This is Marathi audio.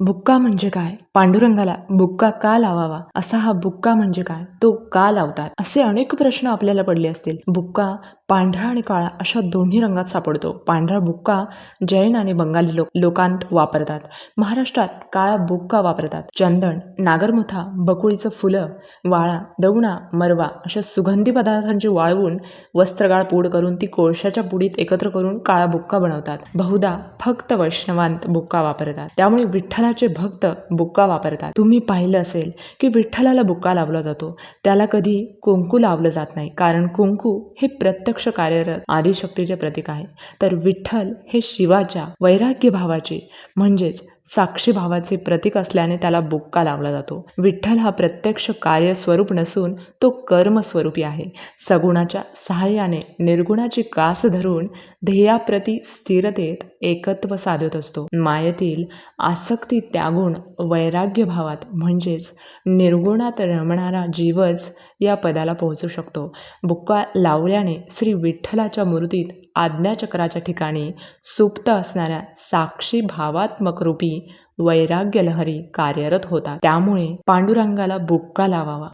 बुक्का म्हणजे काय? पांडुरंगाला बुक्का का लावावा? असा हा बुक्का म्हणजे काय? तो का लावतात? असे अनेक प्रश्न आपल्याला पडले असतील. बुक्का पांढरा आणि काळा अशा दोन्ही रंगात सापडतो. पांढरा बुक्का जैन आणि बंगाली लोकांत वापरतात. महाराष्ट्रात काळा बुक्का वापरतात. चंदन, नागरमुथा, बकुळीचं फुलं, वाळा, दवणा, मरवा अशा सुगंधी पदार्थांची वाळवून वस्त्रगाळ पूड करून ती कोळशाच्या पुडीत एकत्र करून काळा बुक्का बनवतात. बहुधा फक्त वैष्णवांत बुक्का वापरतात. त्यामुळे विठ्ठलाचे भक्त बुक्का वापरतात. तुम्ही पाहिलं असेल की विठ्ठलाला बुक्का लावला जातो. त्याला कधी कुंकू लावलं जात नाही, कारण कुंकू हे प्रत्यक्ष कार्यरत आदिशक्तीचे प्रतीक आहे. तर विठ्ठल हे शिवाच्या वैराग्य भावाचे म्हणजेच साक्षी भावाचे प्रतीक असल्याने त्याला बुक्का लावला जातो. विठ्ठल हा प्रत्यक्ष कार्य स्वरूप नसून तो कर्मस्वरूपी आहे. सगुणाच्या सहाय्याने निर्गुणाची कास धरून ध्येयाप्रती स्थिरतेत एकत्व साधत असतो. मायेतील आसक्ती त्यागून वैराग्य भावात म्हणजेच निर्गुणात रमणारा जीवच या पदाला पोहोचू शकतो. बुक्का लावल्याने श्री विठ्ठलाच्या मूर्तीत आज्ञाचक्राच्या ठिकाणी सुप्त असणाऱ्या साक्षी भावात्मक रूपी वैराग्य लहरी कार्यरत होतात. त्यामुळे पांडुरंगाला बुक्का लावावा.